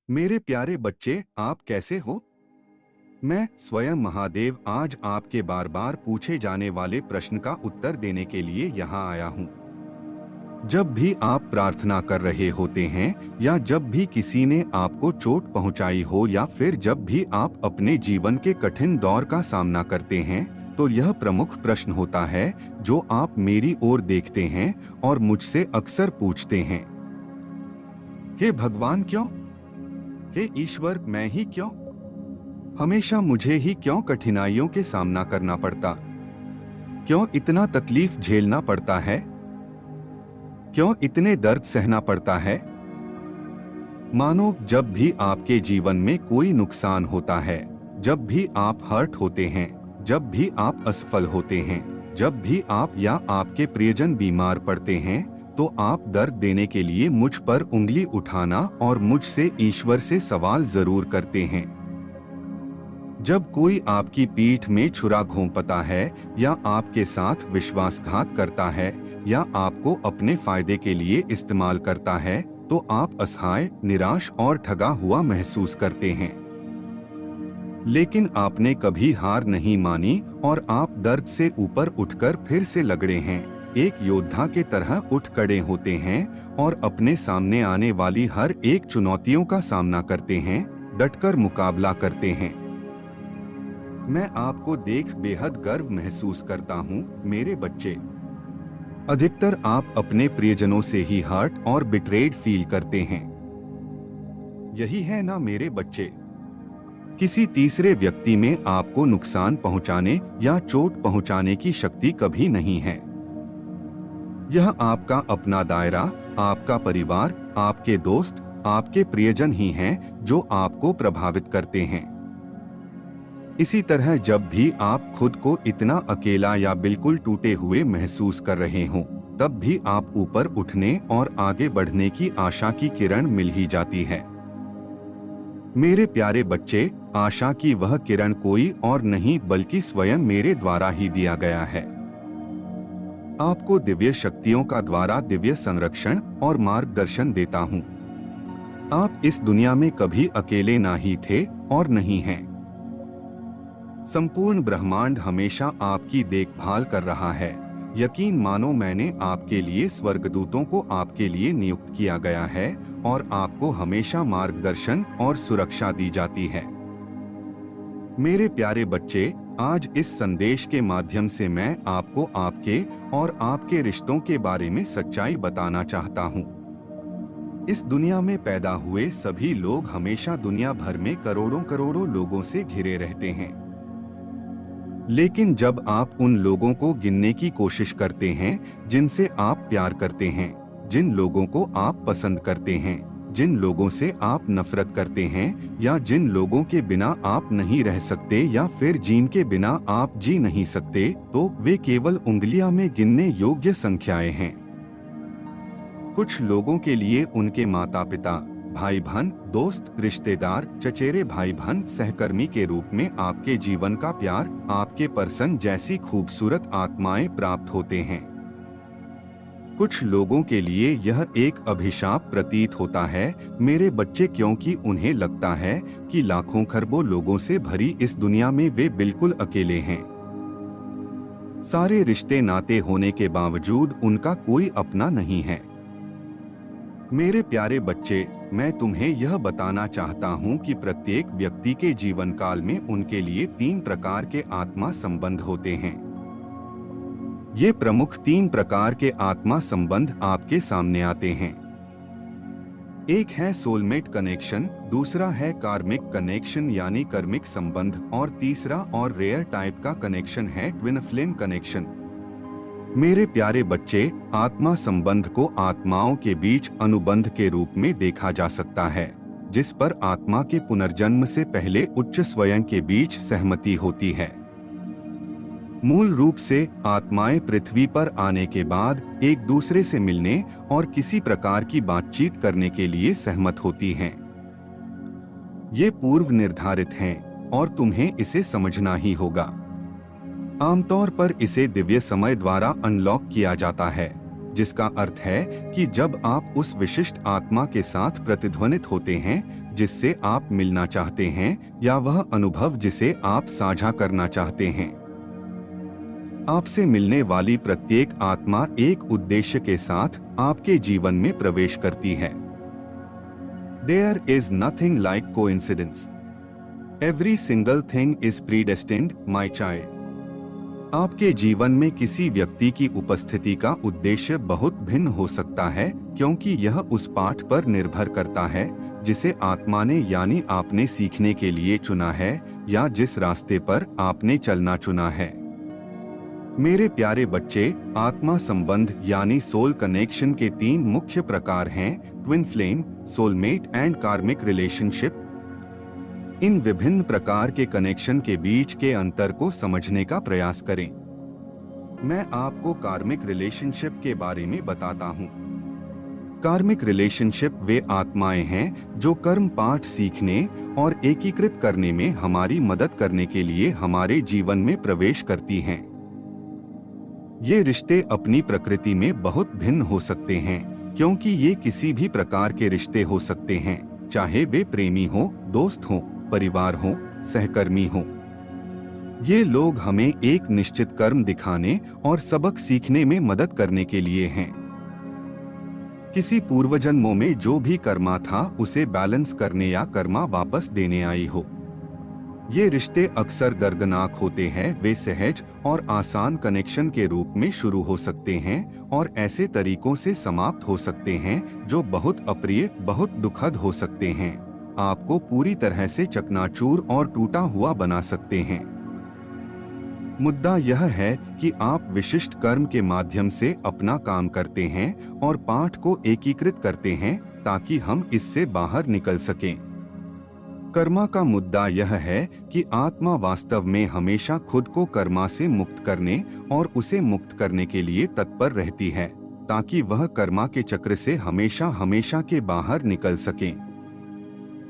मेरे प्यारे बच्चे, आप कैसे हो? मैं स्वयं महादेव आज आपके बार बार पूछे जाने वाले प्रश्न का उत्तर देने के लिए यहाँ आया हूँ। जब भी आप प्रार्थना कर रहे होते हैं या जब भी किसी ने आपको चोट पहुँचाई हो या फिर जब भी आप अपने जीवन के कठिन दौर का सामना करते हैं, तो यह प्रमुख प्रश्न होता है जो आप मेरी ओर देखते हैं और मुझसे अक्सर पूछते हैं। हे भगवान, क्यों? हे ईश्वर, मैं ही क्यों? हमेशा मुझे ही क्यों कठिनाइयों के सामना करना पड़ता? क्यों इतना तकलीफ झेलना पड़ता है? क्यों इतने दर्द सहना पड़ता है? मानो जब भी आपके जीवन में कोई नुकसान होता है, जब भी आप हर्ट होते हैं, जब भी आप असफल होते हैं, जब भी आप या आपके प्रियजन बीमार पड़ते हैं, तो आप दर्द देने के लिए मुझ पर उंगली उठाना और मुझसे ईश्वर से सवाल जरूर करते हैं। जब कोई आपकी पीठ में छुरा घोंपता है या आपके साथ विश्वासघात करता है या आपको अपने फायदे के लिए इस्तेमाल करता है, तो आप असहाय, निराश और ठगा हुआ महसूस करते हैं। लेकिन आपने कभी हार नहीं मानी और आप दर्द से ऊपर उठकर फिर से लगड़े हैं, एक योद्धा के तरह उठ खड़े होते हैं और अपने सामने आने वाली हर एक चुनौतियों का सामना करते हैं, डटकर मुकाबला करते हैं। मैं आपको देख बेहद गर्व महसूस करता हूँ, मेरे बच्चे। अधिकतर आप अपने प्रियजनों से ही हर्ट और बिट्रेड फील करते हैं। यही है ना मेरे बच्चे? किसी तीसरे व्यक्ति में आपको नुकसान पहुंचाने या चोट पहुंचाने की शक्ति कभी नहीं है। यह आपका अपना दायरा, आपका परिवार, आपके दोस्त, आपके प्रियजन ही हैं जो आपको प्रभावित करते हैं। इसी तरह जब भी आप खुद को इतना अकेला या बिल्कुल टूटे हुए महसूस कर रहे हों, तब भी आप ऊपर उठने और आगे बढ़ने की आशा की किरण मिल ही जाती है। मेरे प्यारे बच्चे, आशा की वह किरण कोई और नहीं बल्कि स्वयं मेरे द्वारा ही दिया गया है। आपको दिव्य शक्तियों का द्वारा दिव्य संरक्षण और मार्गदर्शन देता हूँ। आप इस दुनिया में कभी अकेले ना ही थे और नहीं हैं। संपूर्ण ब्रह्मांड हमेशा आपकी देखभाल कर रहा है। यकीन मानो, मैंने आपके लिए स्वर्गदूतों को आपके लिए नियुक्त किया गया है और आपको हमेशा मार्गदर्शन और सुरक्षा दी जाती है। मेरे प्यारे बच्चे, आज इस संदेश के माध्यम से मैं आपको आपके और आपके रिश्तों के बारे में सच्चाई बताना चाहता हूँ। इस दुनिया में पैदा हुए सभी लोग हमेशा दुनिया भर में करोड़ों करोड़ों लोगों से घिरे रहते हैं। लेकिन जब आप उन लोगों को गिनने की कोशिश करते हैं जिनसे आप प्यार करते हैं, जिन लोगों को आप पसंद करते हैं, जिन लोगों से आप नफरत करते हैं या जिन लोगों के बिना आप नहीं रह सकते या फिर जिनके बिना आप जी नहीं सकते, तो वे केवल उंगलियां में गिनने योग्य संख्याएं हैं। कुछ लोगों के लिए उनके माता पिता, भाई बहन, दोस्त, रिश्तेदार, चचेरे भाई बहन, सहकर्मी के रूप में आपके जीवन का प्यार, आपके पर्सन जैसी खूबसूरत आत्माएं प्राप्त होते हैं। कुछ लोगों के लिए यह एक अभिशाप प्रतीत होता है, मेरे बच्चे, क्योंकि उन्हें लगता है कि लाखों खरबों लोगों से भरी इस दुनिया में वे बिल्कुल अकेले हैं। सारे रिश्ते नाते होने के बावजूद उनका कोई अपना नहीं है। मेरे प्यारे बच्चे, मैं तुम्हें यह बताना चाहता हूँ कि प्रत्येक व्यक्ति के जीवन काल में उनके लिए 3 प्रकार के आत्मा संबंध होते हैं। ये प्रमुख 3 प्रकार के आत्मा संबंध आपके सामने आते हैं। एक है सोलमेट कनेक्शन, दूसरा है कार्मिक कनेक्शन यानी कर्मिक संबंध, और तीसरा और रेयर टाइप का कनेक्शन है ट्विन फ्लेम कनेक्शन। मेरे प्यारे बच्चे, आत्मा संबंध को आत्माओं के बीच अनुबंध के रूप में देखा जा सकता है, जिस पर आत्मा के पुनर्जन्म से पहले उच्च स्वयं के बीच सहमति होती है। मूल रूप से आत्माएं पृथ्वी पर आने के बाद एक दूसरे से मिलने और किसी प्रकार की बातचीत करने के लिए सहमत होती हैं। ये पूर्व निर्धारित हैं और तुम्हें इसे समझना ही होगा। आमतौर पर इसे दिव्य समय द्वारा अनलॉक किया जाता है, जिसका अर्थ है कि जब आप उस विशिष्ट आत्मा के साथ प्रतिध्वनित होते हैं जिससे आप मिलना चाहते हैं या वह अनुभव जिसे आप साझा करना चाहते हैं। आपसे मिलने वाली प्रत्येक आत्मा एक उद्देश्य के साथ आपके जीवन में प्रवेश करती है। There is nothing like coincidence. Every single thing is predestined, my child. आपके जीवन में किसी व्यक्ति की उपस्थिति का उद्देश्य बहुत भिन्न हो सकता है, क्योंकि यह उस पाठ पर निर्भर करता है जिसे आत्मा ने यानी आपने सीखने के लिए चुना है या जिस रास्ते पर आपने चलना चुना है। मेरे प्यारे बच्चे, आत्मा संबंध यानी सोल कनेक्शन के 3 मुख्य प्रकार हैं: ट्विन फ्लेम, सोलमेट एंड कार्मिक रिलेशनशिप। इन विभिन्न प्रकार के कनेक्शन के बीच के अंतर को समझने का प्रयास करें। मैं आपको कार्मिक रिलेशनशिप के बारे में बताता हूँ। कार्मिक रिलेशनशिप वे आत्माएं हैं जो कर्म पाठ सीखने और एकीकृत करने में हमारी मदद करने के लिए हमारे जीवन में प्रवेश करती हैं। ये रिश्ते अपनी प्रकृति में बहुत भिन्न हो सकते हैं, क्योंकि ये किसी भी प्रकार के रिश्ते हो सकते हैं, चाहे वे प्रेमी हो, दोस्त हो, परिवार हो, सहकर्मी हो। ये लोग हमें एक निश्चित कर्म दिखाने और सबक सीखने में मदद करने के लिए हैं। किसी पूर्वजन्मों में जो भी कर्मा था उसे बैलेंस करने या कर्मा वापस देने आई हो। ये रिश्ते अक्सर दर्दनाक होते हैं। वे सहज और आसान कनेक्शन के रूप में शुरू हो सकते हैं और ऐसे तरीकों से समाप्त हो सकते हैं जो बहुत अप्रिय, बहुत दुखद हो सकते हैं, आपको पूरी तरह से चकनाचूर और टूटा हुआ बना सकते हैं। मुद्दा यह है कि आप विशिष्ट कर्म के माध्यम से अपना काम करते हैं और पाठ को एकीकृत करते हैं ताकि हम इससे बाहर निकल सकें। कर्मा का मुद्दा यह है कि आत्मा वास्तव में हमेशा खुद को कर्मा से मुक्त करने और उसे मुक्त करने के लिए तत्पर रहती है, ताकि वह कर्मा के चक्र से हमेशा हमेशा के बाहर निकल सकें।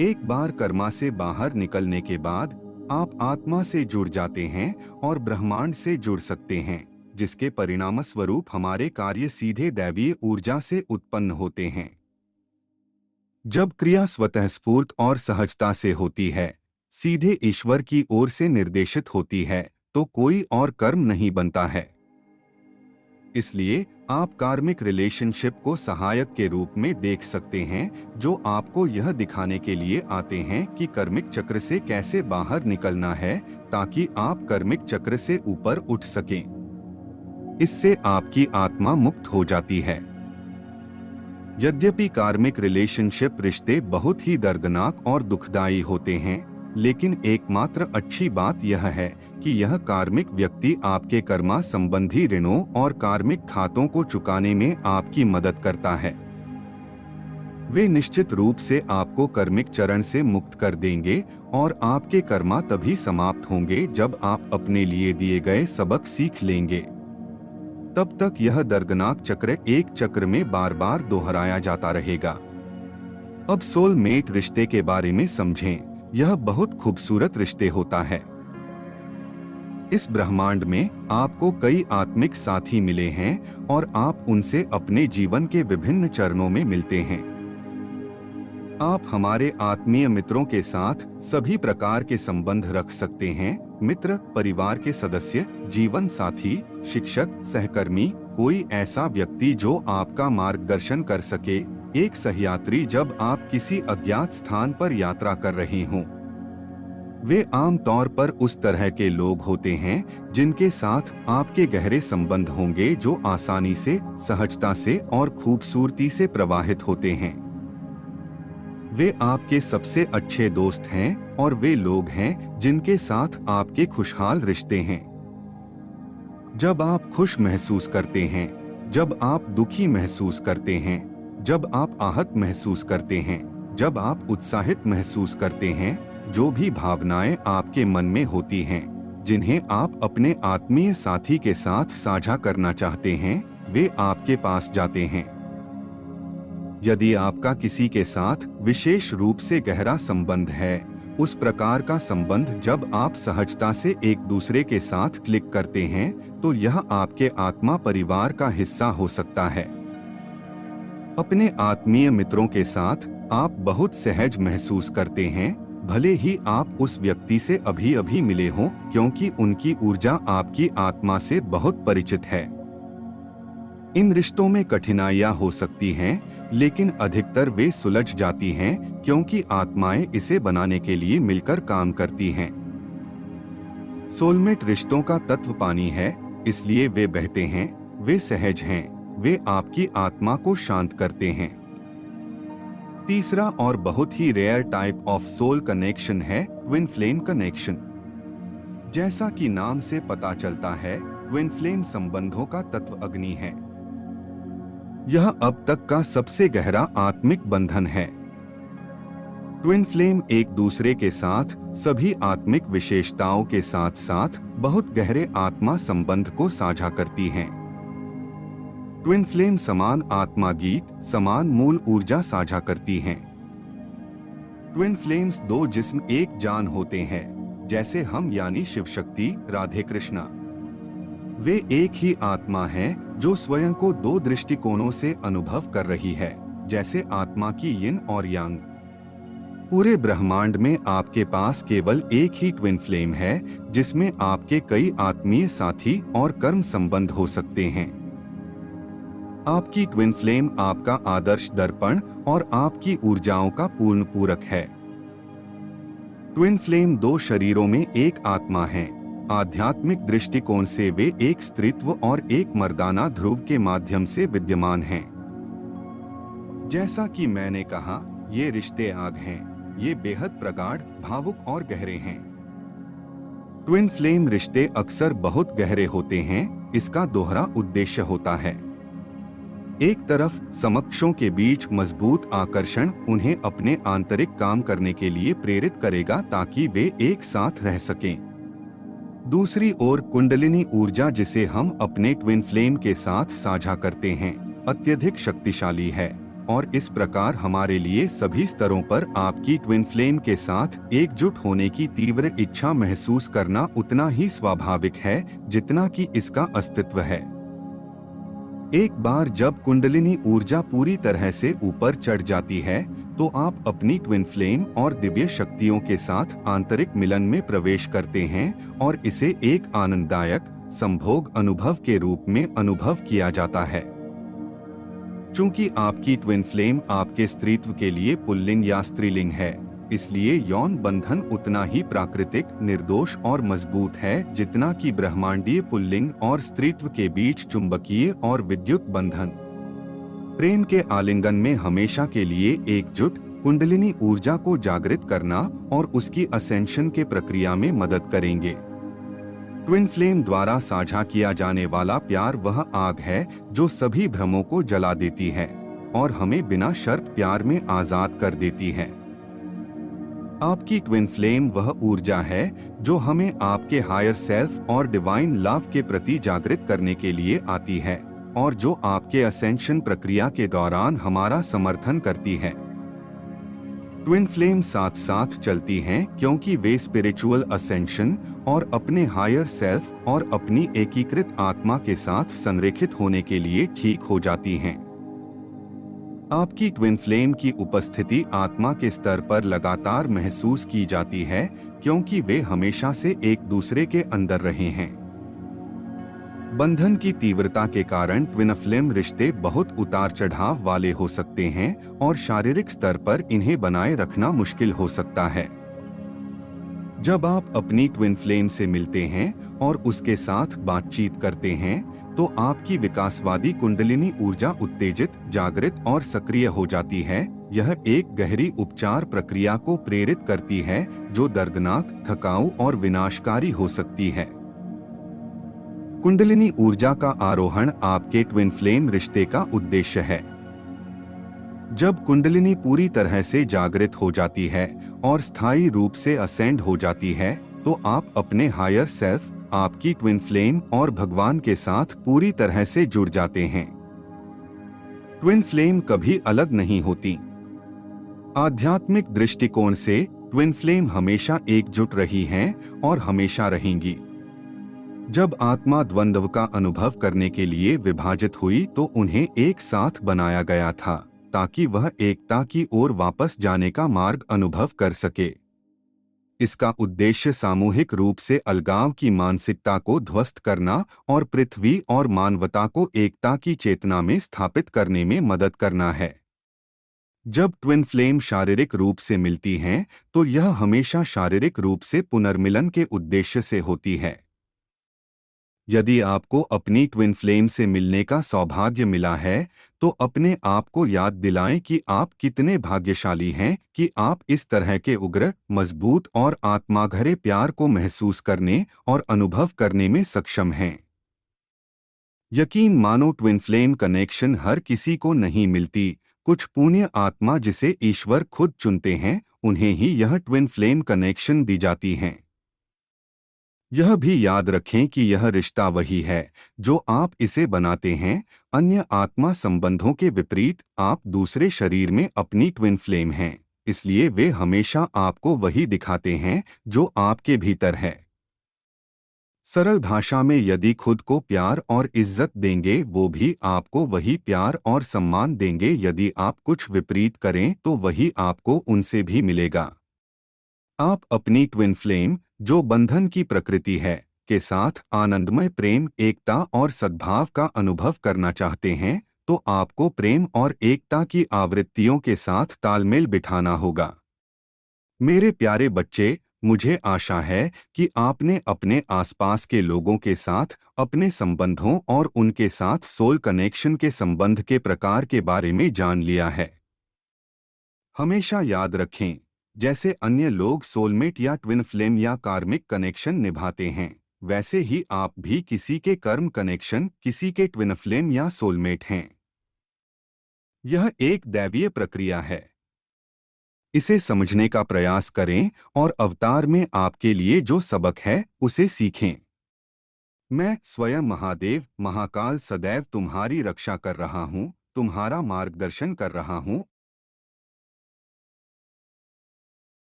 एक बार कर्मा से बाहर निकलने के बाद आप आत्मा से जुड़ जाते हैं और ब्रह्मांड से जुड़ सकते हैं, जिसके परिणामस्वरूप हमारे कार्य सीधे दैवीय ऊर्जा से उत्पन्न होते हैं। जब क्रिया स्वतः स्फूर्त और सहजता से होती है, सीधे ईश्वर की ओर से निर्देशित होती है, तो कोई और कर्म नहीं बनता है। इसलिए आप कार्मिक रिलेशनशिप को सहायक के रूप में देख सकते हैं, जो आपको यह दिखाने के लिए आते हैं कि कर्मिक चक्र से कैसे बाहर निकलना है, ताकि आप कर्मिक चक्र से ऊपर उठ सकें। इससे आपकी आत्मा मुक्त हो जाती है। यद्यपि कार्मिक रिलेशनशिप रिश्ते बहुत ही दर्दनाक और दुखदायी होते हैं, लेकिन एकमात्र अच्छी बात यह है कि यह कार्मिक व्यक्ति आपके कर्मा संबंधी ऋणों और कार्मिक खातों को चुकाने में आपकी मदद करता है। वे निश्चित रूप से आपको कर्मिक चरण से मुक्त कर देंगे और आपके कर्मा तभी समाप्त होंगे जब आप अपने लिए दिए गए सबक सीख लेंगे। तब तक यह दर्दनाक चक्र एक चक्र में बार बार दोहराया जाता रहेगा। अब सोलमेट रिश्ते के बारे में समझें। यह बहुत खूबसूरत रिश्ते होता है। इस ब्रह्मांड में आपको कई आत्मिक साथी मिले हैं और आप उनसे अपने जीवन के विभिन्न चरणों में मिलते हैं। आप हमारे आत्मीय मित्रों के साथ सभी प्रकार के संबंध रख सकते हैं। मित्र, परिवार के सदस्य, जीवन साथी, शिक्षक, सहकर्मी, कोई ऐसा व्यक्ति जो आपका मार्गदर्शन कर सके, एक सहयात्री जब आप किसी अज्ञात स्थान पर यात्रा कर रहे हों। वे आम तौर पर उस तरह के लोग होते हैं जिनके साथ आपके गहरे संबंध होंगे, जो आसानी से, सहजता से और खूबसूरती से प्रवाहित होते हैं। वे आपके सबसे अच्छे दोस्त हैं और वे लोग हैं जिनके साथ आपके खुशहाल रिश्ते हैं। जब आप खुश महसूस करते हैं, जब आप दुखी महसूस करते हैं, जब आप आहत महसूस करते हैं, जब आप उत्साहित महसूस करते हैं, जो भी भावनाएं आपके मन में होती हैं, जिन्हें आप अपने आत्मीय साथी के साथ साझा करना चाहते हैं, वे आपके पास जाते हैं। यदि आपका किसी के साथ विशेष रूप से गहरा संबंध है, उस प्रकार का संबंध जब आप सहजता से एक दूसरे के साथ क्लिक करते हैं, तो यह आपके आत्मा परिवार का हिस्सा हो सकता है। अपने आत्मीय मित्रों के साथ आप बहुत सहज महसूस करते हैं, भले ही आप उस व्यक्ति से अभी अभी मिले हों, क्योंकि उनकी ऊर्जा आपकी आत्मा से बहुत परिचित है। इन रिश्तों में कठिनाइयां हो सकती हैं, लेकिन अधिकतर वे सुलझ जाती हैं क्योंकि आत्माएं इसे बनाने के लिए मिलकर काम करती हैं। सोलमेट रिश्तों का तत्व पानी है, इसलिए वे बहते हैं, वे सहज हैं, वे आपकी आत्मा को शांत करते हैं। तीसरा और बहुत ही rare type of soul connection है ट्विन फ्लेम कनेक्शन। जैसा कि नाम से पता चलता है, ट्विन फ्लेम संबंधों का तत्व अग्नि है। यह अब तक का सबसे गहरा आत्मिक बंधन है। ट्विन फ्लेम एक दूसरे के साथ सभी आत्मिक विशेषताओं के साथ साथ बहुत गहरे आत्मा संबंध को साझा करती हैं। ट्विन फ्लेम समान आत्मा गीत, समान मूल ऊर्जा साझा करती हैं। ट्विन फ्लेम्स दो जिस्म एक जान होते हैं, जैसे हम यानी शिव शक्ति, राधे कृष्णा। वे एक ही आत्मा हैं जो स्वयं को दो दृष्टिकोणों से अनुभव कर रही है, जैसे आत्मा की यिन और यांग। पूरे ब्रह्मांड में आपके पास केवल एक ही ट्विन फ्लेम है, जिसमें आपके कई आत्मीय साथी और कर्म संबंध हो सकते हैं। आपकी ट्विन फ्लेम आपका आदर्श दर्पण और आपकी ऊर्जाओं का पूर्ण पूरक है। ट्विन फ्लेम दो शरीरों में एक आत्मा है। आध्यात्मिक दृष्टिकोण से वे एक स्त्रीत्व और एक मर्दाना ध्रुव के माध्यम से विद्यमान हैं। जैसा कि मैंने कहा, ये रिश्ते आग हैं। ये बेहद प्रगाढ़, भावुक और गहरे हैं। ट्विन फ्लेम रिश्ते अक्सर बहुत गहरे होते हैं। इसका दोहरा उद्देश्य होता है। एक तरफ समकक्षों के बीच मजबूत आकर्षण उन्हें अपने आंतरिक काम करने के लिए प्रेरित करेगा ताकि वे एक साथ रह सकें। दूसरी ओर कुंडलिनी ऊर्जा, जिसे हम अपने ट्विन फ्लेम के साथ साझा करते हैं, अत्यधिक शक्तिशाली है और इस प्रकार हमारे लिए सभी स्तरों पर आपकी ट्विन फ्लेम के साथ एकजुट होने की तीव्र इच्छा महसूस करना उतना ही स्वाभाविक है जितना कि इसका अस्तित्व है। एक बार जब कुंडलिनी ऊर्जा पूरी तरह से ऊपर चढ़ जाती है, तो आप अपनी ट्विन फ्लेम और दिव्य शक्तियों के साथ आंतरिक मिलन में प्रवेश करते हैं और इसे एक आनंददायक, संभोग अनुभव के रूप में अनुभव किया जाता है। चूंकि आपकी ट्विन फ्लेम आपके स्त्रीत्व के लिए पुल्लिंग या स्त्रीलिंग है, इसलिए यौन बंधन उतना ही प्राकृतिक, निर्दोष और मजबूत है जितना कि ब्रह्मांडीय पुल्लिंग और स्त्रीत्व के बीच चुंबकीय और विद्युत बंधन। प्रेम के आलिंगन में हमेशा के लिए एकजुट कुंडलिनी ऊर्जा को जागृत करना और उसकी असेंशन के प्रक्रिया में मदद करेंगे। ट्विन फ्लेम द्वारा साझा किया जाने वाला प्यार वह आग है जो सभी भ्रमों को जला देती है और हमें बिना शर्त प्यार में आजाद कर देती है। आपकी ट्विन फ्लेम वह ऊर्जा है जो हमें आपके हायर सेल्फ और डिवाइन लव के प्रति जागृत करने के लिए आती है और जो आपके असेंशन प्रक्रिया के दौरान हमारा समर्थन करती है। ट्विन फ्लेम साथ साथ चलती हैं क्योंकि वे स्पिरिचुअल असेंशन और अपने हायर सेल्फ और अपनी एकीकृत आत्मा के साथ संरेखित होने के लिए ठीक हो जाती हैं। आपकी ट्विन फ्लेम की उपस्थिति आत्मा के स्तर पर लगातार महसूस की जाती है क्योंकि वे हमेशा से एक दूसरे के अंदर रहे हैं। बंधन की तीव्रता के कारण ट्विन फ्लेम रिश्ते बहुत उतार चढ़ाव वाले हो सकते हैं और शारीरिक स्तर पर इन्हें बनाए रखना मुश्किल हो सकता है। जब आप अपनी ट्विन फ्लेम से मिलते हैं और उसके साथ बातचीत करते हैं, तो आपकी विकासवादी कुंडलिनी ऊर्जा उत्तेजित, जागृत और सक्रिय हो जाती है। यह एक गहरी उपचार प्रक्रिया को प्रेरित करती है जो दर्दनाक, थकाऊ और विनाशकारी हो सकती है। कुंडलिनी ऊर्जा का आरोहण आपके ट्विन फ्लेम रिश्ते का उद्देश्य है। जब कुंडलिनी पूरी तरह से जागृत हो जाती है और स्थायी रूप से असेंड हो जाती है, तो आप अपने हायर सेल्फ, आपकी ट्विन फ्लेम और भगवान के साथ पूरी तरह से जुड़ जाते हैं। ट्विन फ्लेम कभी अलग नहीं होती। आध्यात्मिक दृष्टिकोण से ट्विन फ्लेम हमेशा एकजुट रही हैं और हमेशा रहेंगी। जब आत्मा द्वंद्व का अनुभव करने के लिए विभाजित हुई तो उन्हें एक साथ बनाया गया था, ताकि वह एकता की ओर वापस जाने का मार्ग अनुभव कर सके। इसका उद्देश्य सामूहिक रूप से अलगाव की मानसिकता को ध्वस्त करना और पृथ्वी और मानवता को एकता की चेतना में स्थापित करने में मदद करना है। जब ट्विन फ्लेम शारीरिक रूप से मिलती हैं, तो यह हमेशा शारीरिक रूप से पुनर्मिलन के उद्देश्य से होती है। यदि आपको अपनी ट्विन फ्लेम से मिलने का सौभाग्य मिला है, तो अपने आप को याद दिलाएं कि आप कितने भाग्यशाली हैं कि आप इस तरह के उग्र, मजबूत और आत्माघरे प्यार को महसूस करने और अनुभव करने में सक्षम हैं। यकीन मानो ट्विन फ्लेम कनेक्शन हर किसी को नहीं मिलती। कुछ पुण्य आत्मा जिसे ईश्वर खुद चुनते हैं, उन्हें ही यह ट्विन फ्लेम कनेक्शन दी जाती हैं। यह भी याद रखें कि यह रिश्ता वही है जो आप इसे बनाते हैं। अन्य आत्मा संबंधों के विपरीत आप दूसरे शरीर में अपनी ट्विन फ्लेम हैं, इसलिए वे हमेशा आपको वही दिखाते हैं जो आपके भीतर है। सरल भाषा में, यदि खुद को प्यार और इज्जत देंगे, वो भी आपको वही प्यार और सम्मान देंगे। यदि आप कुछ विपरीत करें, तो वही आपको उनसे भी मिलेगा। आप अपनी ट्विन फ्लेम, जो बंधन की प्रकृति है, के साथ आनंदमय प्रेम, एकता और सद्भाव का अनुभव करना चाहते हैं, तो आपको प्रेम और एकता की आवृत्तियों के साथ तालमेल बिठाना होगा। मेरे प्यारे बच्चे, मुझे आशा है कि आपने अपने आसपास के लोगों के साथ अपने संबंधों और उनके साथ सोल कनेक्शन के संबंध के प्रकार के बारे में जान लिया है। हमेशा याद रखें, जैसे अन्य लोग सोलमेट या ट्विन फ्लेम या कार्मिक कनेक्शन निभाते हैं, वैसे ही आप भी किसी के कर्म कनेक्शन, किसी के ट्विन फ्लेम या सोलमेट हैं। यह एक दैवीय प्रक्रिया है। इसे समझने का प्रयास करें और अवतार में आपके लिए जो सबक है उसे सीखें। मैं स्वयं महादेव महाकाल सदैव तुम्हारी रक्षा कर रहा हूँ, तुम्हारा मार्गदर्शन कर रहा हूँ